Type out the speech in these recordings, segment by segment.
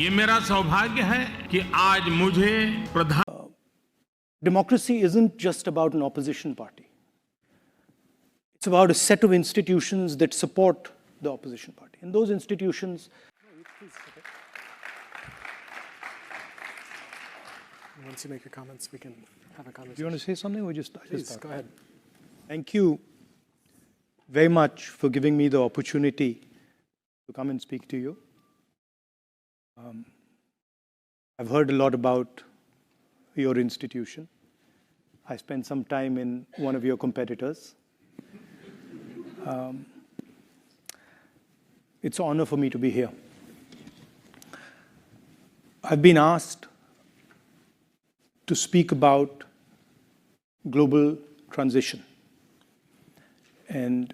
ये मेरा सौभाग्य है कि आज मुझे प्रधान Democracy isn't just about an opposition party. It's about a set of institutions that support the opposition party. And those institutions... Once you make your comments, we can have a conversation. Do you want to say something or just... Please, go ahead. Thank you very much for giving me the opportunity to come and speak to you. I've heard a lot about your institution. I spent some time in one of your competitors. It's an honor for me to be here. I've been asked to speak about global transition and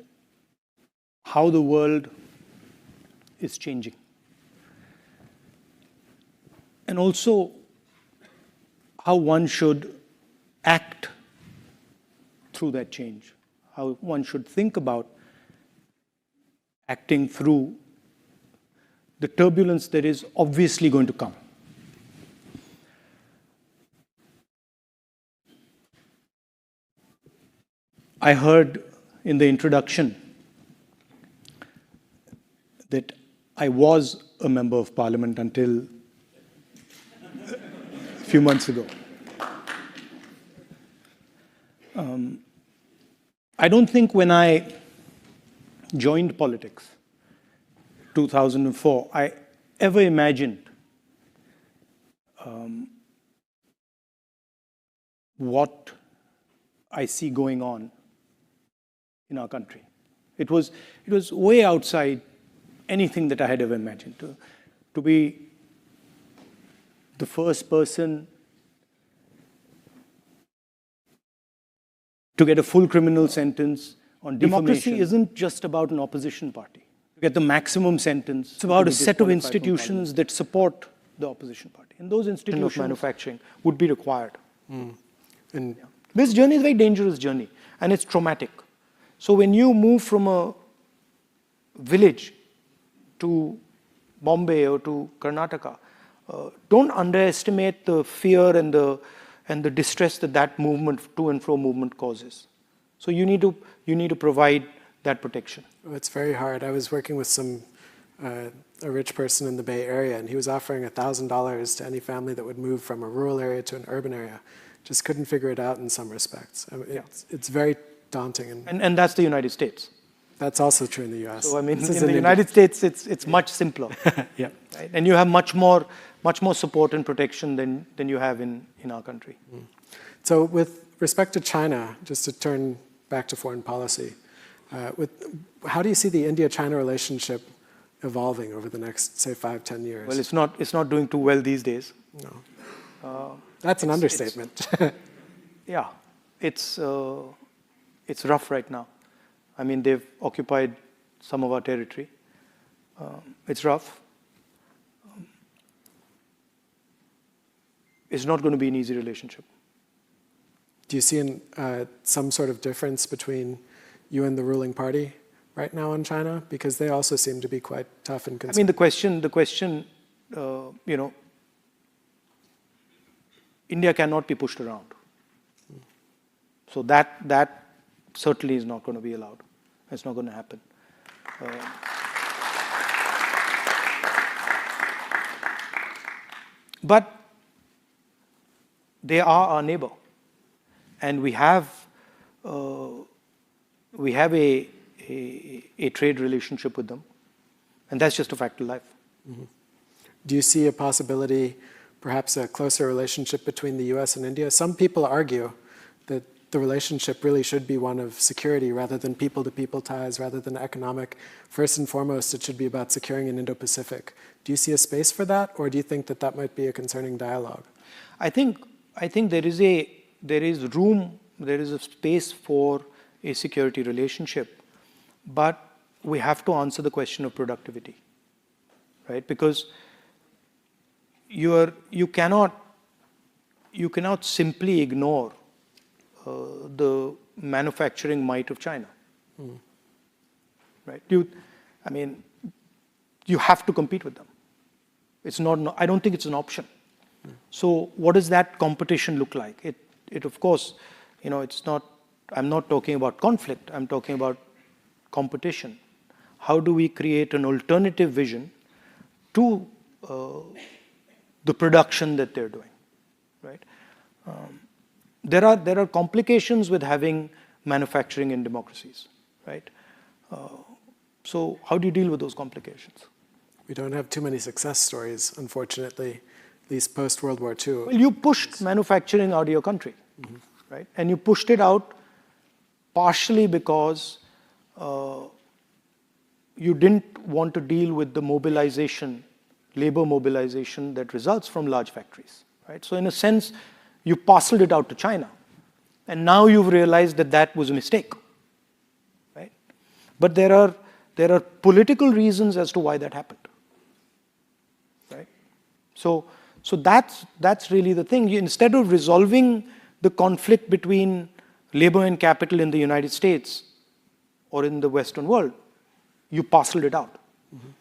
how the world is changing. And also how one should act through that change, how one should think about acting through the turbulence that is obviously going to come. I heard in the introduction that I was a member of parliament until a few months ago. I don't think when I joined politics, 2004, I ever imagined what I see going on in our country. It was way outside anything that I had ever imagined. To be the first person to get a full criminal sentence on defamation. Democracy isn't just about an opposition party. To get the maximum sentence. It's about a set of institutions that support the opposition party. And those institutions of manufacturing would be required. And this journey is a very dangerous journey, and it's traumatic. So when you move from a village to Bombay or to Karnataka, don't underestimate the fear and the distress that movement, to and fro movement causes. So you need to provide that protection. It's very hard. I was working with a rich person in the Bay Area, and he was offering $1,000 to any family that would move from a rural area to an urban area. Just couldn't figure it out in some respects. I mean, it's very daunting. And that's the United States. That's also true in the US. So I mean, in the United States, it's much simpler. Yeah. Right? And you have much more support and protection than you have in our country. So with respect to China, just to turn back to foreign policy, how do you see the India-China relationship evolving over the next, say, 5-10 years? Well, it's not doing too well these days. No. That's an understatement. Yeah, it's rough right now. I mean, they've occupied some of our territory. It's rough. It's not going to be an easy relationship. Do you see some sort of difference between you and the ruling party right now in China? Because they also seem to be quite tough and concerned. I mean, the question, India cannot be pushed around. So that certainly is not going to be allowed. It's not going to happen. But they are our neighbor, and we have a trade relationship with them, and that's just a fact of life. Mm-hmm. Do you see a possibility, perhaps a closer relationship between the US and India? Some people argue that the relationship really should be one of security rather than people-to-people ties, rather than economic. First and foremost, it should be about securing an Indo-Pacific. Do you see a space for that, or do you think that might be a concerning dialogue? I think there is a space for a security relationship, but we have to answer the question of productivity, right? Because you cannot simply ignore the manufacturing might of China, right? You have to compete with them. It's not, I don't think it's an option. So what does that competition look like? It of course, it's not, I'm not talking about conflict, I'm talking about competition. How do we create an alternative vision to the production that they're doing, right? There are complications with having manufacturing in democracies, right? So how do you deal with those complications? We don't have too many success stories, unfortunately, at least post-World War II. Well, you pushed manufacturing out of your country, right? And you pushed it out partially because you didn't want to deal with the mobilization, labor mobilization that results from large factories, right? So in a sense, you parceled it out to China. And now you've realized that that was a mistake, right? But there are political reasons as to why that happened, right? So that's really the thing. Instead of resolving the conflict between labor and capital in the United States or in the Western world, you parceled it out.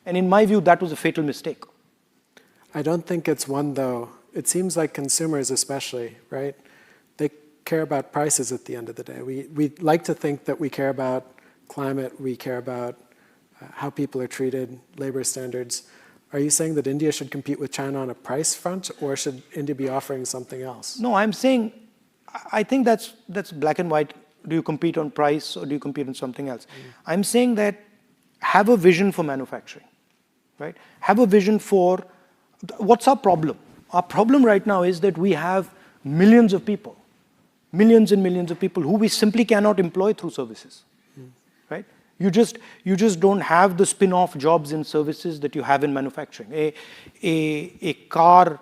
And in my view, that was a fatal mistake. I don't think it's one, though. It seems like consumers especially, right? They care about prices at the end of the day. We like to think that we care about climate, we care about how people are treated, labor standards. Are you saying that India should compete with China on a price front, or should India be offering something else? No, I'm saying, I think that's black and white. Do you compete on price or do you compete on something else? I'm saying that have a vision for manufacturing, right? Have a vision for, what's our problem? Our problem right now is that we have millions of people, millions and millions of people who we simply cannot employ through services, right? You just don't have the spin-off jobs in services that you have in manufacturing. A car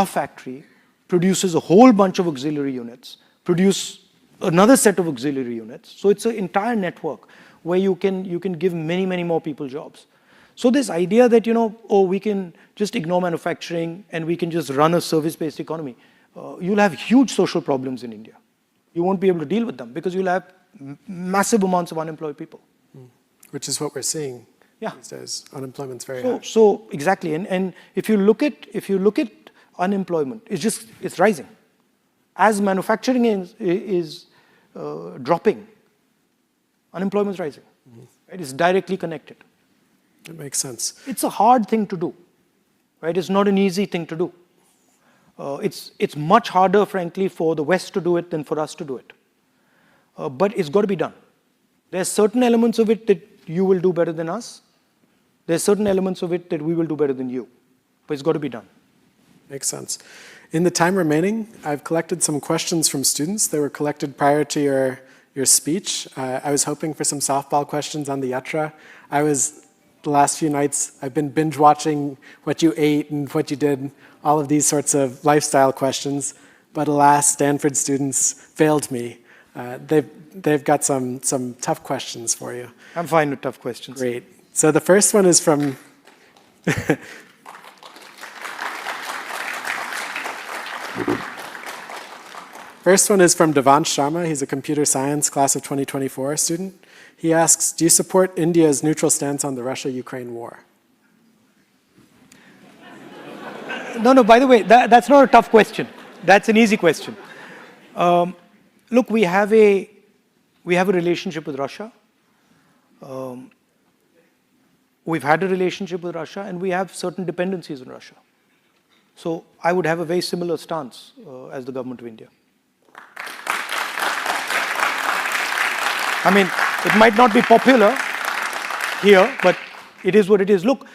factory produces a whole bunch of auxiliary units, produce another set of auxiliary units. So it's an entire network where you can give many, many more people jobs. So this idea that, we can just ignore manufacturing and we can just run a service-based economy, you'll have huge social problems in India. You won't be able to deal with them because you'll have massive amounts of unemployed people. Which is what we're seeing these days. Unemployment's very high. So exactly, and if you look at unemployment, it's rising. As manufacturing is dropping, unemployment is rising. Right? It's directly connected. That makes sense. It's a hard thing to do, right? It's not an easy thing to do. It's much harder, frankly, for the West to do it than for us to do it. But it's got to be done. There's certain elements of it that you will do better than us. There's certain elements of it that we will do better than you. But it's got to be done. Makes sense. In the time remaining, I've collected some questions from students. They were collected prior to your speech. I was hoping for some softball questions on the Yatra. The last few nights, I've been binge watching what you ate and what you did, all of these sorts of lifestyle questions. But alas, Stanford students failed me. They've got some tough questions for you. I'm fine with tough questions. Great. So the first one is from Devansh Sharma. He's a computer science class of 2024 student. He asks, do you support India's neutral stance on the Russia-Ukraine war? No, by the way, that's not a tough question. That's an easy question. Look, we have a relationship with Russia. We've had a relationship with Russia, and we have certain dependencies on Russia. So I would have a very similar stance as the government of India. I mean, it might not be popular here, but it is what it is. Look,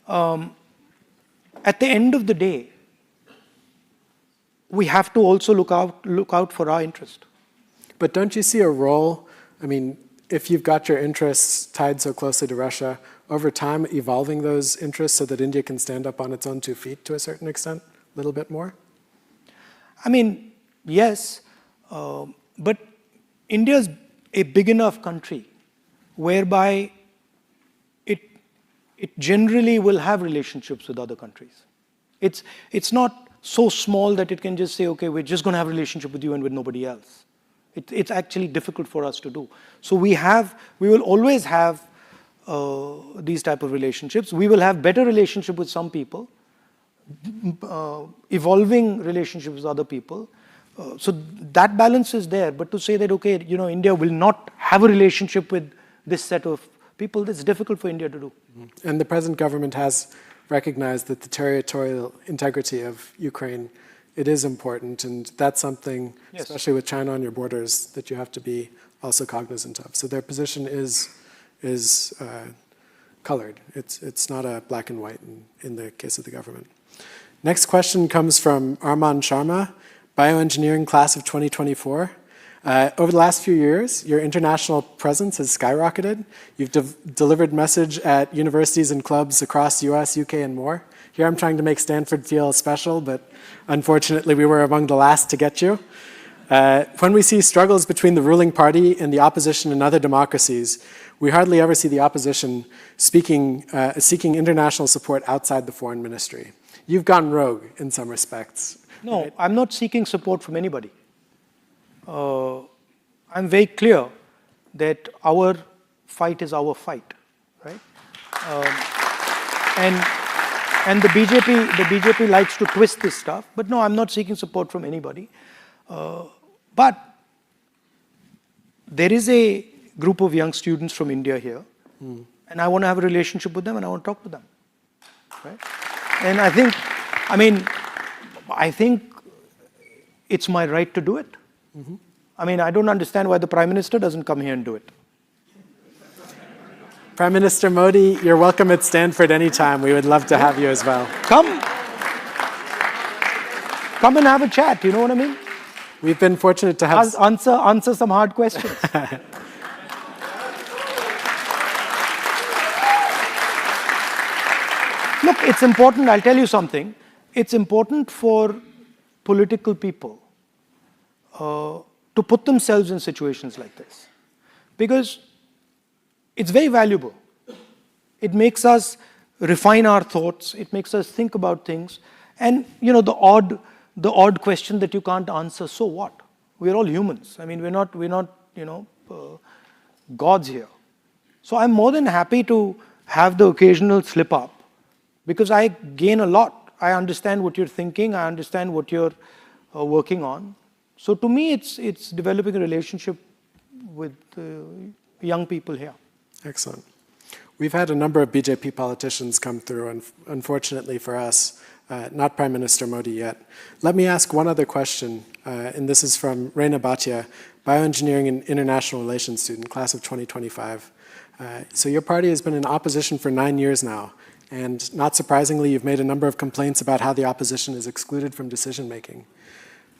at the end of the day, we have to also look out for our interest. But don't you see a role, I mean, if you've got your interests tied so closely to Russia, over time evolving those interests so that India can stand up on its own 2 feet to a certain extent, a little bit more? I mean, yes, but India's a big enough country whereby it generally will have relationships with other countries. It's not so small that it can just say, okay, we're just going to have a relationship with you and with nobody else. It's actually difficult for us to do. So we will always have these type of relationships. We will have better relationship with some people, evolving relationships with other people. So that balance is there. But to say that, okay, India will not have a relationship with this set of people, that's difficult for India to do. And the present government has recognized that the territorial integrity of Ukraine, it is important, and that's something, yes, especially with China on your borders, that you have to be also cognizant of. So their position is colored. It's not a black and white in the case of the government. Next question comes from Arman Sharma, bioengineering class of 2024. Over the last few years, your international presence has skyrocketed. You've delivered message at universities and clubs across US, UK, and more. Here I'm trying to make Stanford feel special, but unfortunately we were among the last to get you. When we see struggles between the ruling party and the opposition in other democracies, we hardly ever see the opposition seeking international support outside the foreign ministry. You've gone rogue in some respects. No, right? I'm not seeking support from anybody. I'm very clear that our fight is our fight, right? And the BJP likes to twist this stuff, but no, I'm not seeking support from anybody. But there is a group of young students from India here, and I want to have a relationship with them, and I want to talk to them, right? And I think it's my right to do it. I mean, I don't understand why the Prime Minister doesn't come here and do it. Prime Minister Modi, you're welcome at Stanford anytime. We would love to have you as well. Come and have a chat, you know what I mean? We've been fortunate to have... Answer some hard questions. Look, it's important, I'll tell you something. It's important for political people to put themselves in situations like this, because it's very valuable. It makes us refine our thoughts. It makes us think about things. And the odd question that you can't answer. So what? We're all humans. I mean, we're not gods here. So I'm more than happy to have the occasional slip up, because I gain a lot. I understand what you're thinking. I understand what you're working on. So to me, it's developing a relationship with young people here. Excellent. We've had a number of BJP politicians come through, and unfortunately for us, not Prime Minister Modi yet. Let me ask one other question, and this is from Reina Bhatia, bioengineering and international relations student, class of 2025. So your party has been in opposition for 9 years now, and not surprisingly, you've made a number of complaints about how the opposition is excluded from decision-making.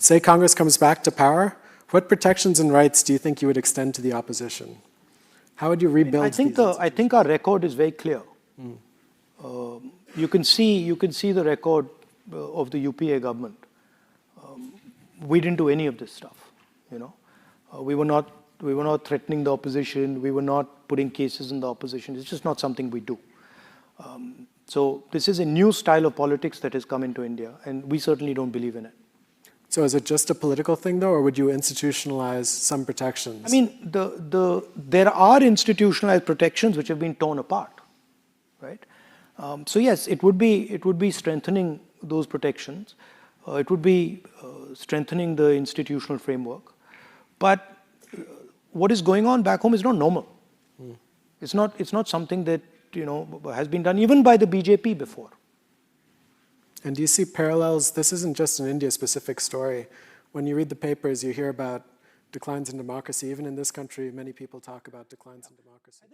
Say Congress comes back to power, what protections and rights do you think you would extend to the opposition? How would you rebuild? I think our record is very clear. You can see the record of the UPA government. We didn't do any of this stuff. We were not threatening the opposition. We were not putting cases in the opposition. It's just not something we do. So this is a new style of politics that has come into India, and we certainly don't believe in it. So is it just a political thing, though, or would you institutionalize some protections? I mean, there are institutionalized protections which have been torn apart, right? So yes, it would be strengthening those protections. It would be strengthening the institutional framework. But what is going on back home is not normal. It's not something that has been done even by the BJP before. And do you see parallels? This isn't just an India-specific story. When you read the papers, you hear about declines in democracy. Even in this country, many people talk about declines in democracy.